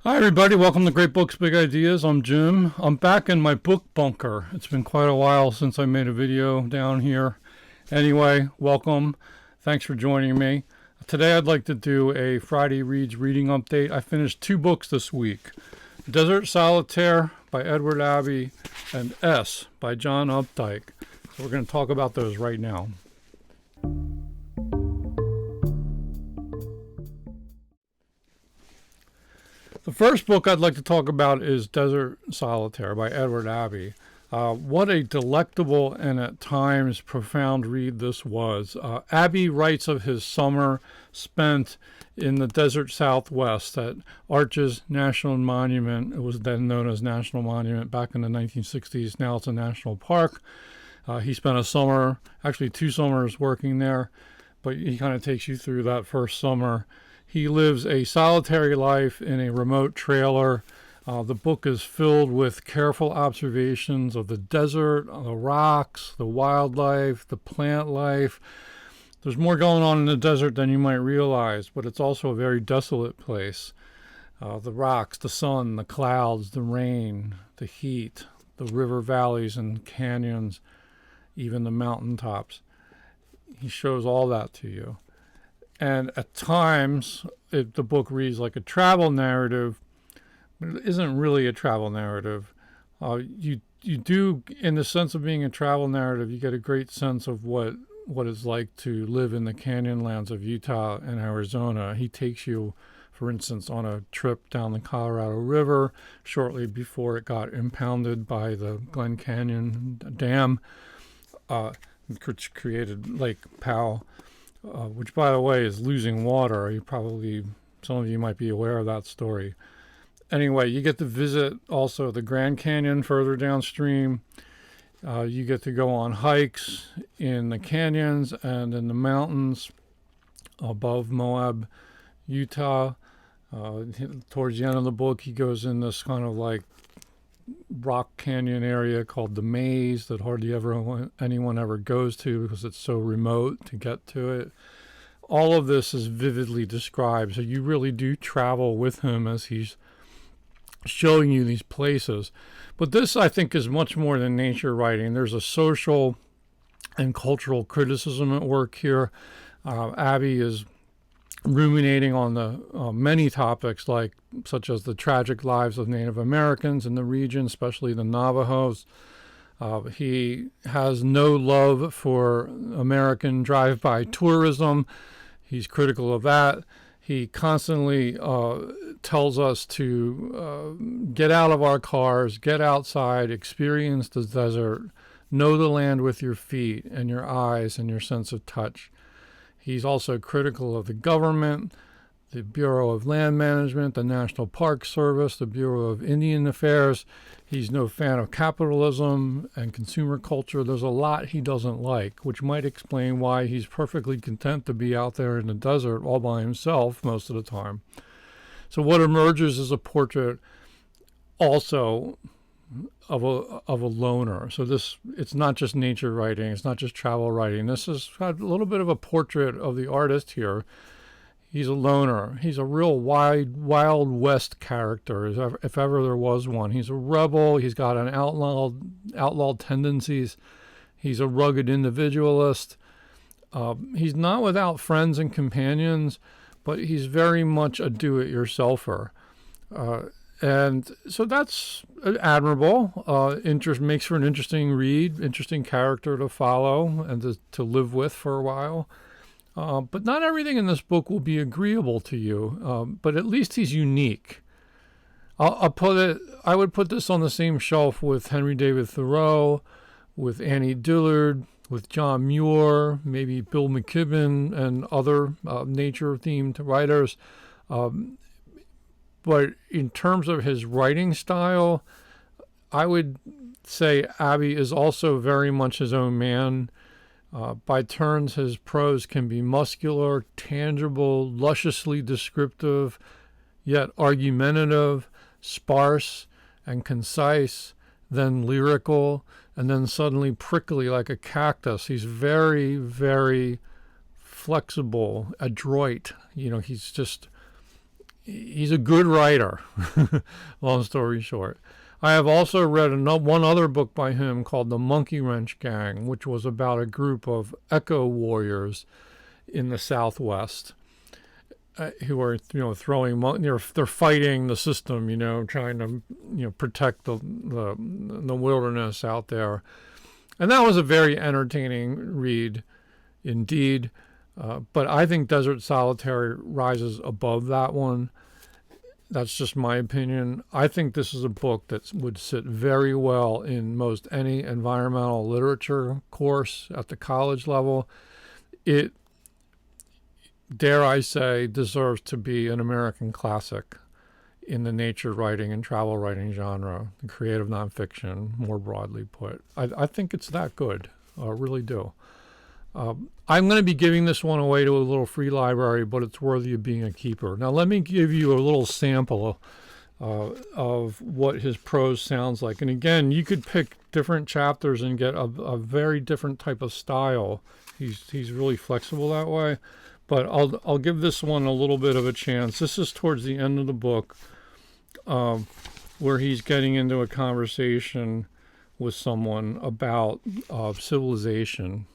Hi everybody, welcome to Great Books, Big Ideas. I'm Jim. I'm back in my book bunker. It's been quite a while since I made a video down here. Anyway, welcome. Thanks for joining me. Today I'd like to do a Friday Reads reading update. I finished 2 books this week. Desert Solitaire by Edward Abbey and S by John Updike. So we're going to talk about those right now. The first book I'd like to talk about is Desert Solitaire by Edward Abbey. What a delectable and at times profound read this was. Abbey writes of his summer spent in the desert Southwest at Arches National Monument. It was then known as National Monument back in the 1960s. Now it's a national park. He spent a summer, actually 2 summers working there, but he kind of takes you through that first summer. He lives a solitary life in a remote trailer. The book is filled with careful observations of the desert, the rocks, the wildlife, the plant life. There's more going on in the desert than you might realize, but it's also a very desolate place. The rocks, the sun, the clouds, the rain, the heat, the river valleys and canyons, even the mountaintops. He shows all that to you. And at times, the book reads like a travel narrative, but it isn't really a travel narrative. You do, in the sense of being a travel narrative, you get a great sense of what it's like to live in the canyonlands of Utah and Arizona. He takes you, for instance, on a trip down the Colorado River shortly before it got impounded by the Glen Canyon Dam, which created Lake Powell. Which, by the way, is losing water. Some of you might be aware of that story. Anyway, you get to visit also the Grand Canyon further downstream. You get to go on hikes in the canyons and in the mountains above Moab, Utah. Towards the end of the book, he goes in this kind of like rock canyon area called the Maze that hardly anyone ever goes to because it's so remote to get to it. All of this is vividly described, so you really do travel with him as he's showing you these places. But this, I think, is much more than nature writing. There's a social and cultural criticism at work here. Abbey is ruminating on the many topics such as the tragic lives of Native Americans in the region, especially the Navajos. He has no love for American drive-by tourism. He's critical of that. He constantly tells us to get out of our cars, get outside, experience the desert, know the land with your feet and your eyes and your sense of touch. He's also critical of the government, the Bureau of Land Management, the National Park Service, the Bureau of Indian Affairs. He's no fan of capitalism and consumer culture. There's a lot he doesn't like, which might explain why he's perfectly content to be out there in the desert all by himself most of the time. So what emerges is a portrait also of a loner. So it's not just nature writing, it's not just travel writing. This has got a little bit of a portrait of the artist here. He's a loner. He's a real Wild West character, if ever there was one. He's a rebel. He's got an outlawed tendencies. He's a rugged individualist. He's not without friends and companions, but he's very much a do-it-yourselfer. And so that's admirable. Makes for an interesting read, interesting character to follow and to live with for a while. But not everything in this book will be agreeable to you. But at least he's unique. I would put this on the same shelf with Henry David Thoreau, with Annie Dillard, with John Muir, maybe Bill McKibben, and other nature-themed writers. But in terms of his writing style, I would say Abbey is also very much his own man. By turns, his prose can be muscular, tangible, lusciously descriptive, yet argumentative, sparse and concise, then lyrical, and then suddenly prickly like a cactus. He's very, very flexible, adroit. He's just he's a good writer, long story short. I have also read one other book by him called The Monkey Wrench Gang, which was about a group of eco warriors in the Southwest who are, throwing, they're fighting the system, trying to, protect the wilderness out there. And that was a very entertaining read indeed. But I think Desert Solitaire rises above that one. That's just my opinion. I think this is a book that would sit very well in most any environmental literature course at the college level. It, dare I say, deserves to be an American classic in the nature writing and travel writing genre, the creative nonfiction, more broadly put. I think it's that good. I really do. I'm going to be giving this one away to a little free library, but it's worthy of being a keeper. Now, let me give you a little sample of what his prose sounds like. And again, you could pick different chapters and get a very different type of style. He's really flexible that way. But I'll give this one a little bit of a chance. This is towards the end of the book, where he's getting into a conversation with someone about civilization.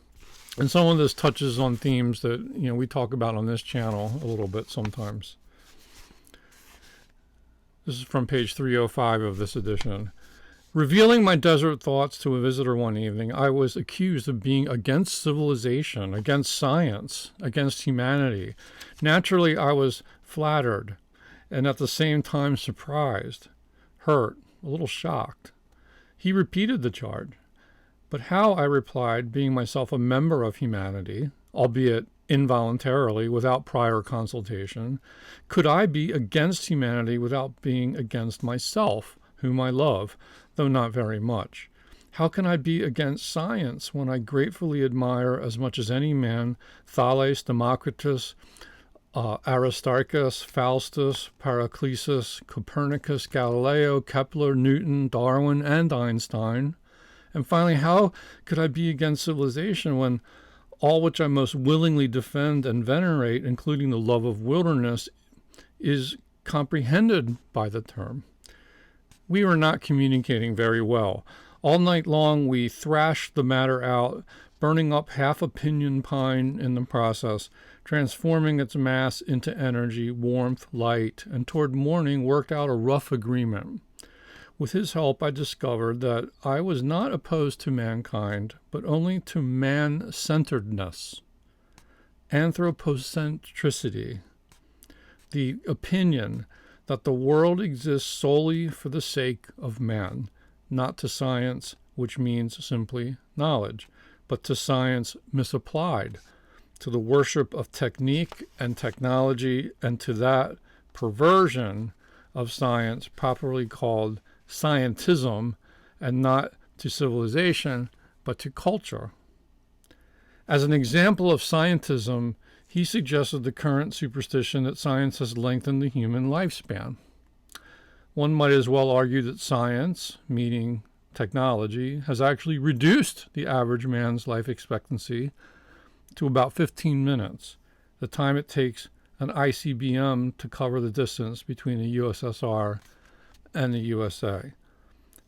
And some of this touches on themes that, we talk about on this channel a little bit sometimes. This is from page 305 of this edition. Revealing my desert thoughts to a visitor one evening, I was accused of being against civilization, against science, against humanity. Naturally, I was flattered and at the same time surprised, hurt, a little shocked. He repeated the charge. But how, I replied, being myself a member of humanity, albeit involuntarily, without prior consultation, could I be against humanity without being against myself, whom I love, though not very much? How can I be against science when I gratefully admire as much as any man Thales, Democritus, Aristarchus, Faustus, Paracelsus, Copernicus, Galileo, Kepler, Newton, Darwin, and Einstein? And finally, how could I be against civilization when all which I most willingly defend and venerate, including the love of wilderness, is comprehended by the term? We were not communicating very well. All night long we thrashed the matter out, burning up half a pinyon pine in the process, transforming its mass into energy, warmth, light, and toward morning worked out a rough agreement. With his help, I discovered that I was not opposed to mankind, but only to man-centeredness, anthropocentricity, the opinion that the world exists solely for the sake of man, not to science, which means simply knowledge, but to science misapplied, to the worship of technique and technology, and to that perversion of science properly called scientism, and not to civilization, but to culture. As an example of scientism, he suggested the current superstition that science has lengthened the human lifespan. One might as well argue that science, meaning technology, has actually reduced the average man's life expectancy to about 15 minutes, the time it takes an ICBM to cover the distance between the USSR and the USA.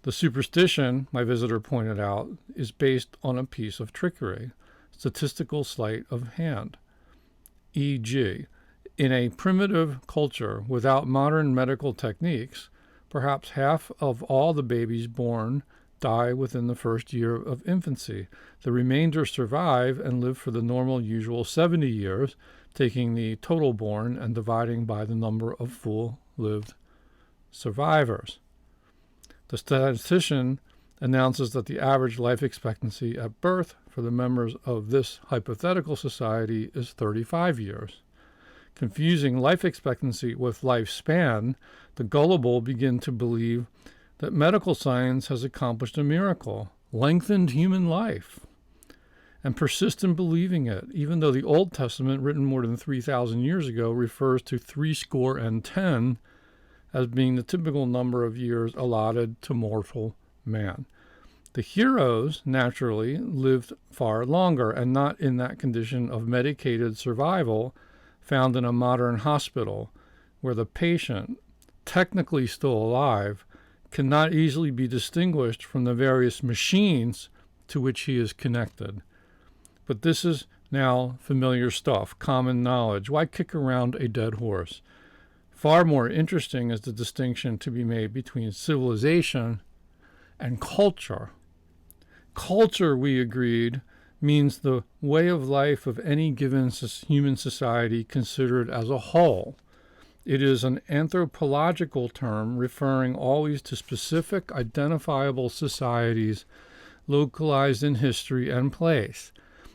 The superstition, my visitor pointed out, is based on a piece of trickery, statistical sleight of hand. E.g., in a primitive culture without modern medical techniques, perhaps half of all the babies born die within the first year of infancy. The remainder survive and live for the normal usual 70 years, taking the total born and dividing by the number of full-lived survivors. The statistician announces that the average life expectancy at birth for the members of this hypothetical society is 35 years. Confusing life expectancy with lifespan, the gullible begin to believe that medical science has accomplished a miracle, lengthened human life, and persist in believing it, even though the Old Testament, written more than 3,000 years ago, refers to 70 as being the typical number of years allotted to mortal man. The heroes, naturally, lived far longer, and not in that condition of medicated survival found in a modern hospital, where the patient, technically still alive, cannot easily be distinguished from the various machines to which he is connected. But this is now familiar stuff, common knowledge. Why kick around a dead horse? Far more interesting is the distinction to be made between civilization and culture. Culture, we agreed, means the way of life of any given human society considered as a whole. It is an anthropological term referring always to specific identifiable societies localized in history and place,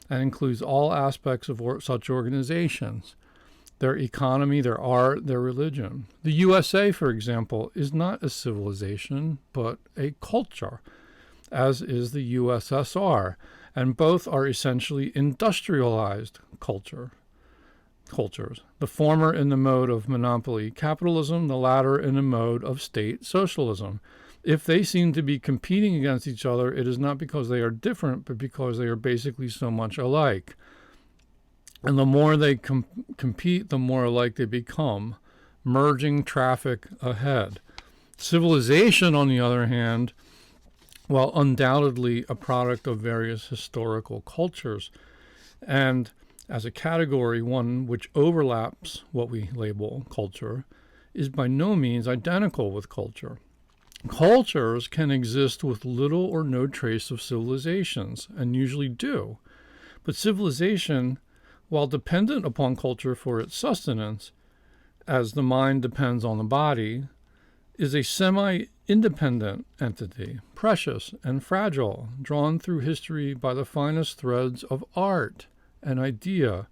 and includes all aspects of such organizations, their economy, their art, their religion. The USA, for example, is not a civilization, but a culture, as is the USSR, and both are essentially industrialized cultures, the former in the mode of monopoly capitalism, the latter in the mode of state socialism. If they seem to be competing against each other, it is not because they are different, but because they are basically so much alike. And the more they compete, the more alike they become, merging traffic ahead. Civilization, on the other hand, while undoubtedly a product of various historical cultures, and as a category, one which overlaps what we label culture, is by no means identical with culture. Cultures can exist with little or no trace of civilizations, and usually do. But civilization, while dependent upon culture for its sustenance, as the mind depends on the body, is a semi-independent entity, precious and fragile, drawn through history by the finest threads of art, an idea,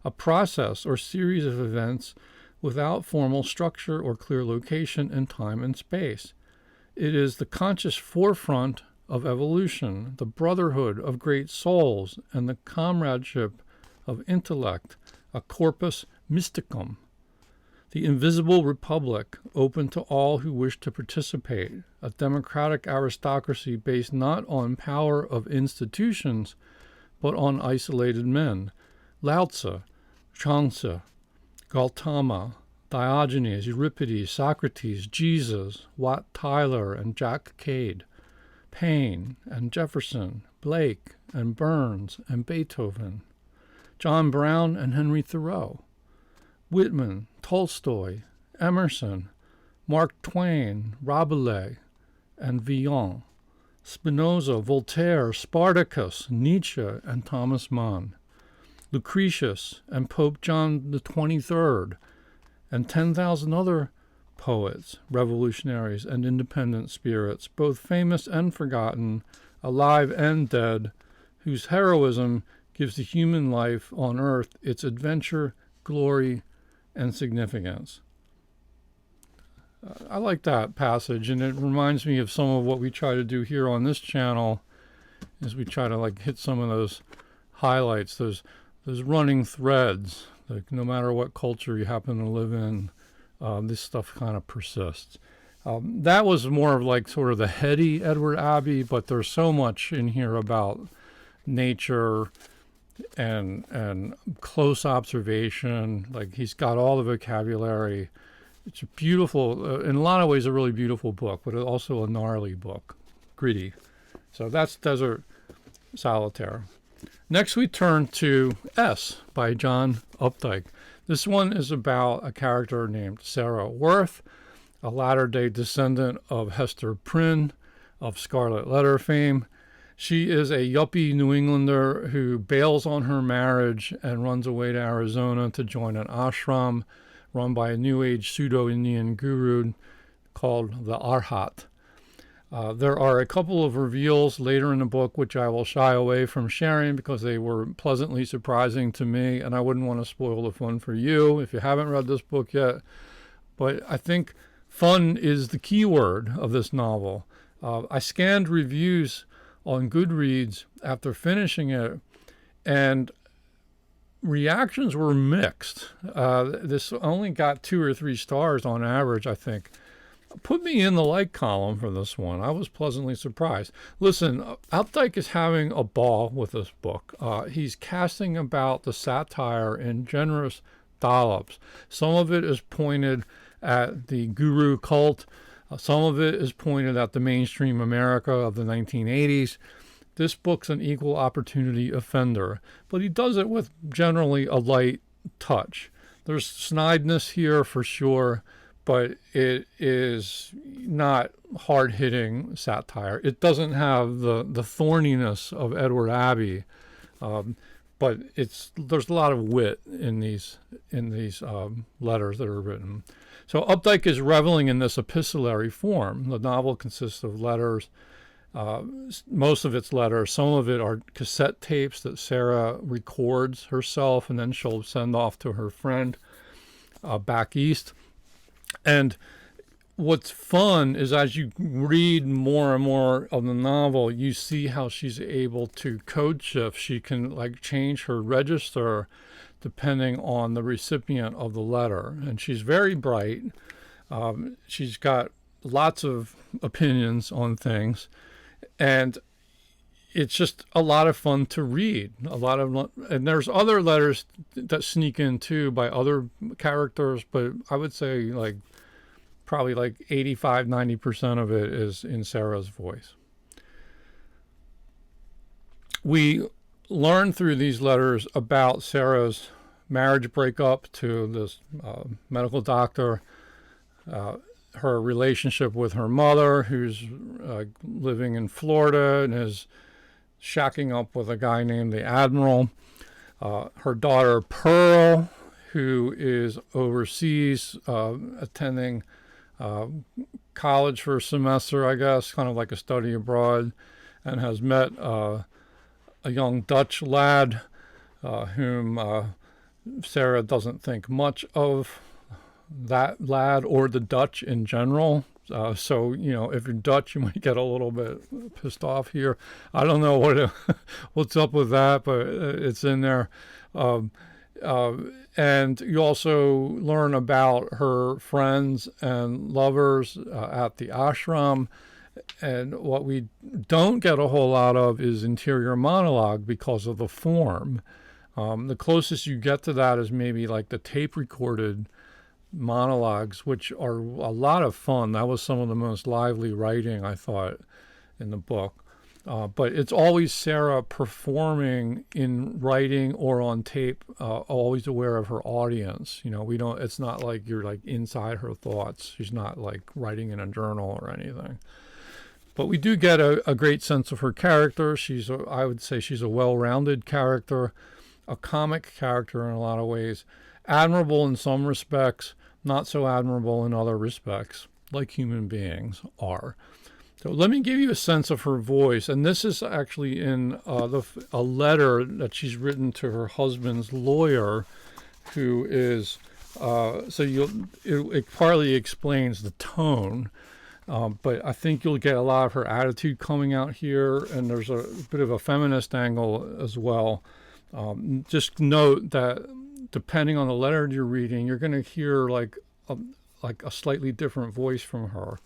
a process or series of events without formal structure or clear location in time and space. It is the conscious forefront of evolution, the brotherhood of great souls, and the comradeship of intellect, a corpus mysticum. The invisible republic, open to all who wish to participate, a democratic aristocracy based not on power of institutions, but on isolated men. Lao Tzu, Chuang-Tzu, Gautama, Diogenes, Euripides, Socrates, Jesus, Wat Tyler and Jack Cade, Paine and Jefferson, Blake and Burns and Beethoven, John Brown and Henry Thoreau, Whitman, Tolstoy, Emerson, Mark Twain, Rabelais, and Villon, Spinoza, Voltaire, Spartacus, Nietzsche, and Thomas Mann, Lucretius and Pope John the 23rd, and 10,000 other poets, revolutionaries, and independent spirits, both famous and forgotten, alive and dead, whose heroism gives the human life on earth its adventure, glory, and significance. I like that passage, and it reminds me of some of what we try to do here on this channel, as we try to hit some of those highlights, those running threads. No matter what culture you happen to live in, this stuff kind of persists. That was more of sort of the heady Edward Abbey, but there's so much in here about nature and close observation. He's got all the vocabulary. It's a beautiful, in a lot of ways, a really beautiful book, but also a gnarly book, gritty. So that's Desert Solitaire. Next, we turn to S by John Updike. This one is about a character named Sarah Worth, a latter-day descendant of Hester Prynne of Scarlet Letter fame. She is a yuppie New Englander who bails on her marriage and runs away to Arizona to join an ashram run by a New Age pseudo-Indian guru called the Arhat. There are a couple of reveals later in the book which I will shy away from sharing because they were pleasantly surprising to me, and I wouldn't want to spoil the fun for you if you haven't read this book yet. But I think fun is the key word of this novel. I scanned reviews on Goodreads after finishing it, and reactions were mixed. This only got 2 or 3 stars on average, I think. Put me in the like column for this one. I was pleasantly surprised. Listen, Updike is having a ball with this book. He's casting about the satire in generous dollops. Some of it is pointed, at the guru cult. Some of it is pointed at the mainstream America of the 1980s. This book's an equal opportunity offender, but he does it with generally a light touch. There's snideness here for sure, but it is not hard-hitting satire. It doesn't have the thorniness of Edward Abbey, but there's a lot of wit in these letters that are written. So Updike is reveling in this epistolary form. The novel consists of letters. Most of it's letters. Some of it are cassette tapes that Sarah records herself, and then she'll send off to her friend back east. And what's fun is as you read more and more of the novel, you see how she's able to code shift. She can like change her register depending on the recipient of the letter. And she's very bright. She's got lots of opinions on things. And it's just a lot of fun to read. And there's other letters that sneak in too by other characters, but I would say probably 85-90% of it is in Sarah's voice. We learn through these letters about Sarah's marriage breakup to this medical doctor, her relationship with her mother, who's living in Florida and is shacking up with a guy named the Admiral. Her daughter, Pearl, who is overseas attending college for a semester, I guess, kind of like a study abroad, and has met a young Dutch lad whom Sarah doesn't think much of that lad or the Dutch in general. So, if you're Dutch, you might get a little bit pissed off here. I don't know what's up with that, but it's in there. And you also learn about her friends and lovers at the ashram. And what we don't get a whole lot of is interior monologue because of the form. The closest you get to that is maybe like the tape recorded monologues, which are a lot of fun. That was some of the most lively writing, I thought, in the book. But it's always Sarah performing in writing or on tape, always aware of her audience. It's not like you're like inside her thoughts. She's not like writing in a journal or anything. But we do get a great sense of her character. I would say she's a well-rounded character, a comic character in a lot of ways, admirable in some respects, not so admirable in other respects, like human beings are. So let me give you a sense of her voice, and this is actually in a letter that she's written to her husband's lawyer, who is it partly explains the tone, but I think you'll get a lot of her attitude coming out here, and there's a bit of a feminist angle as well. Just note that depending on the letter you're reading, you're going to hear like a slightly different voice from her.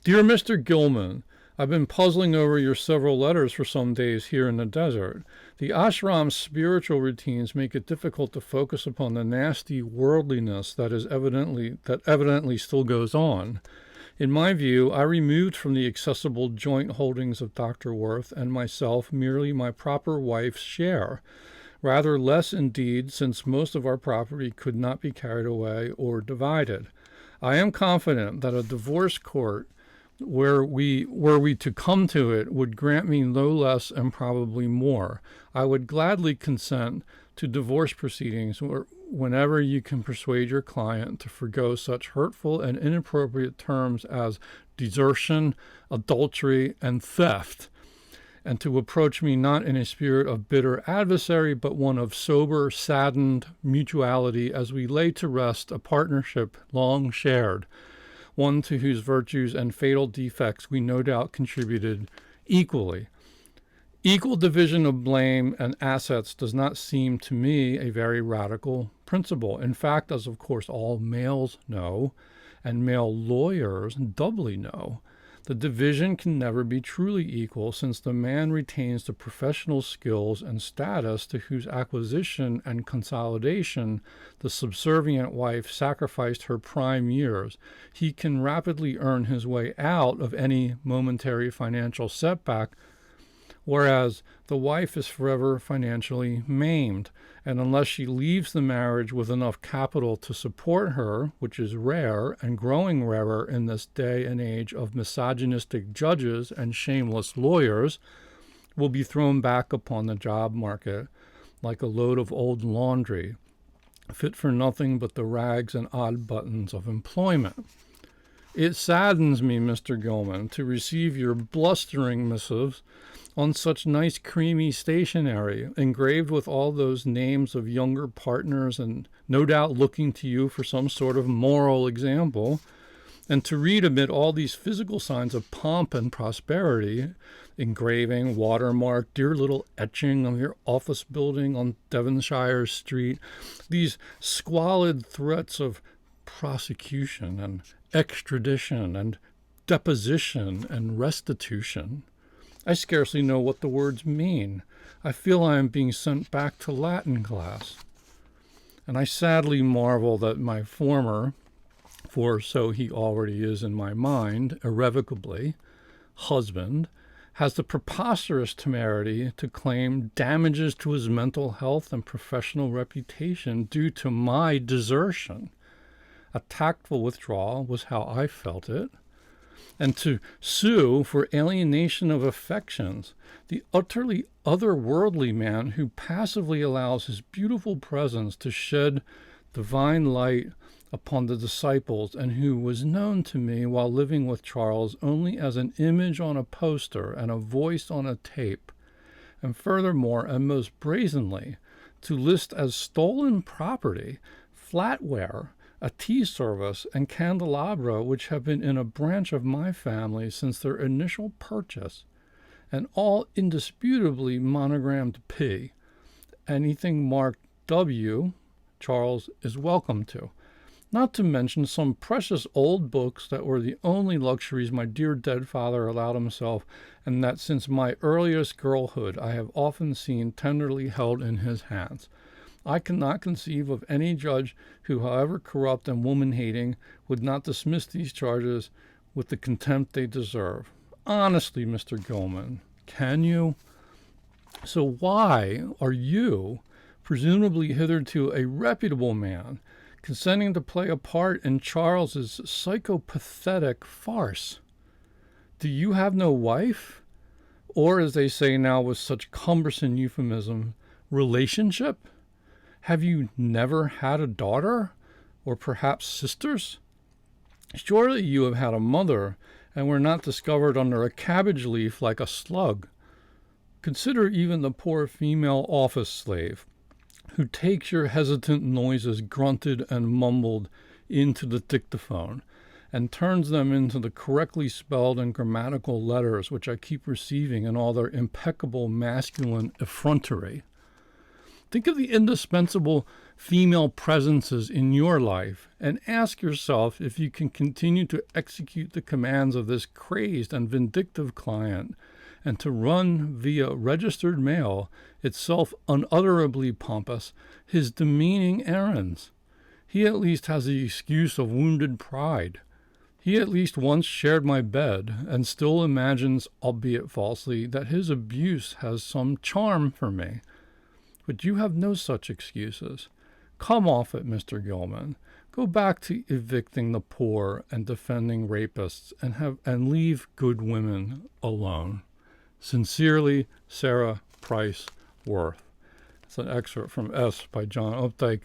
Dear Mr. Gilman, I've been puzzling over your several letters for some days here in the desert. The ashram's spiritual routines make it difficult to focus upon the nasty worldliness that evidently still goes on. In my view, I removed from the accessible joint holdings of Dr. Worth and myself merely my proper wife's share. Rather less indeed, since most of our property could not be carried away or divided. I am confident that a divorce court, were we to come to it, would grant me no less and probably more. I would gladly consent to divorce proceedings whenever you can persuade your client to forgo such hurtful and inappropriate terms as desertion, adultery, and theft, and to approach me not in a spirit of bitter adversary, but one of sober, saddened mutuality as we lay to rest a partnership long shared, one to whose virtues and fatal defects we no doubt contributed equally. Equal division of blame and assets does not seem to me a very radical principle. In fact, as of course all males know, and male lawyers doubly know, The division can never be truly equal, since the man retains the professional skills and status to whose acquisition and consolidation the subservient wife sacrificed her prime years. He can rapidly earn his way out of any momentary financial setback, whereas the wife is forever financially maimed, and unless she leaves the marriage with enough capital to support her, which is rare and growing rarer in this day and age of misogynistic judges and shameless lawyers, will be thrown back upon the job market like a load of old laundry, fit for nothing but the rags and odd buttons of employment. It saddens me, Mr. Gilman, to receive your blustering missives on such nice creamy stationery, engraved with all those names of younger partners and no doubt looking to you for some sort of moral example, and to read amid all these physical signs of pomp and prosperity, engraving, watermark, dear little etching of your office building on Devonshire Street, these squalid threats of prosecution and extradition and deposition and restitution. I scarcely know what the words mean. I feel I am being sent back to Latin class. And I sadly marvel that my former, for so he already is in my mind, irrevocably, husband, has the preposterous temerity to claim damages to his mental health and professional reputation due to my desertion. A tactful withdrawal was how I felt it. And to sue for alienation of affections, the utterly otherworldly man who passively allows his beautiful presence to shed divine light upon the disciples, and who was known to me while living with Charles only as an image on a poster and a voice on a tape, and furthermore, and most brazenly, to list as stolen property flatware, a tea service, and candelabra which have been in a branch of my family since their initial purchase, and all indisputably monogrammed P. Anything marked W, Charles is welcome to. Not to mention some precious old books that were the only luxuries my dear dead father allowed himself, and that since my earliest girlhood I have often seen tenderly held in his hands. I cannot conceive of any judge who, however corrupt and woman-hating, would not dismiss these charges with the contempt they deserve. Honestly, Mr. Gilman, can you? So why are you, presumably hitherto a reputable man, consenting to play a part in Charles's psychopathetic farce? Do you have no wife? Or, as they say now with such cumbersome euphemism, relationship? Have you never had a daughter? Or perhaps sisters? Surely you have had a mother, and were not discovered under a cabbage leaf like a slug. Consider even the poor female office slave, who takes your hesitant noises grunted and mumbled into the dictaphone, and turns them into the correctly spelled and grammatical letters which I keep receiving in all their impeccable masculine effrontery. Think of the indispensable female presences in your life, and ask yourself if you can continue to execute the commands of this crazed and vindictive client, and to run via registered mail, itself unutterably pompous, his demeaning errands. He at least has the excuse of wounded pride. He at least once shared my bed, and still imagines, albeit falsely, that his abuse has some charm for me. But you have no such excuses. Come off it, Mr. Gilman. Go back to evicting the poor and defending rapists, and leave good women alone. Sincerely, Sarah Price Worth. It's an excerpt from S by John Updike.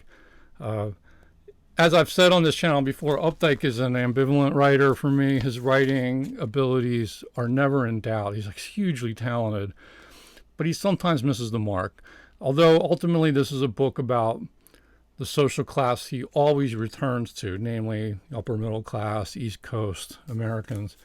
As I've said on this channel before, Updike is an ambivalent writer for me. His writing abilities are never in doubt. He's hugely talented, but he sometimes misses the mark. Although ultimately this is a book about the social class he always returns to, namely upper middle class, East Coast Americans.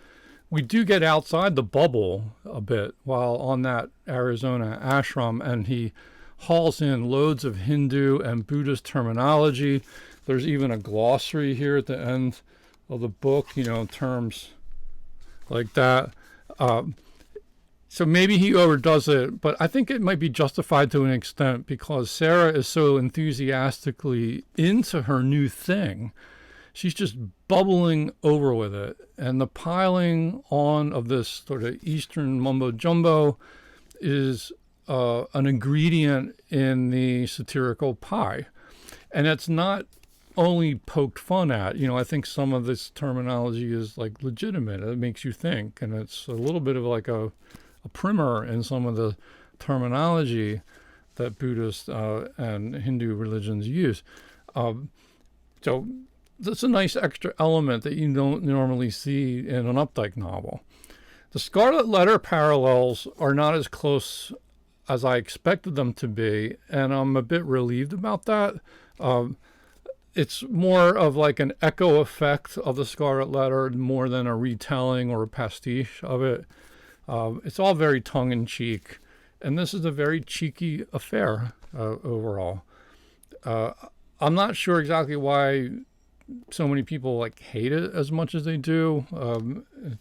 We do get outside the bubble a bit while on that Arizona ashram, and he hauls in loads of Hindu and Buddhist terminology. There's even a glossary here at the end of the book, terms like that. So maybe he overdoes it, but I think it might be justified to an extent because Sarah is so enthusiastically into her new thing. She's just bubbling over with it. And the piling on of this sort of Eastern mumbo jumbo is an ingredient in the satirical pie. And it's not only poked fun at. I think some of this terminology is like legitimate. It makes you think. And it's a little bit of like a primer in some of the terminology that Buddhist and Hindu religions use. So that's a nice extra element that you don't normally see in an Updike novel. The Scarlet Letter parallels are not as close as I expected them to be, and I'm a bit relieved about that. It's more of like an echo effect of the Scarlet Letter more than a retelling or a pastiche of it. It's all very tongue-in-cheek, and this is a very cheeky affair overall. I'm not sure exactly why so many people hate it as much as they do.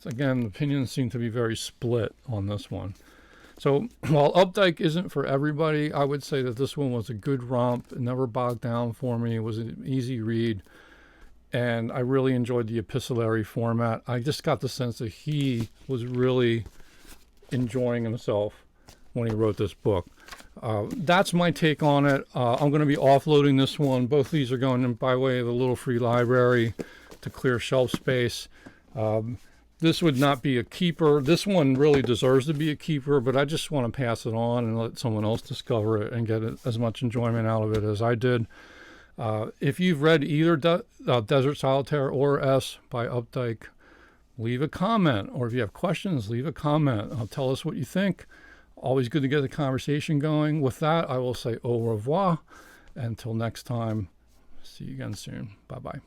Again, opinions seem to be very split on this one. So while Updike isn't for everybody, I would say that this one was a good romp. It never bogged down for me. It was an easy read. And I really enjoyed the epistolary format. I just got the sense that he was really enjoying himself when he wrote this book. That's my take on it. I'm going to be offloading this one. Both of these are going in by way of the little free library to clear shelf space. This would not be a keeper. This one really deserves to be a keeper, but I just want to pass it on and let someone else discover it and get as much enjoyment out of it as I did. If you've read either Desert Solitaire or S by Updike, leave a comment, or if you have questions, leave a comment. Tell us what you think. Always good to get the conversation going. With that, I will say au revoir. Until next time, see you again soon. Bye-bye.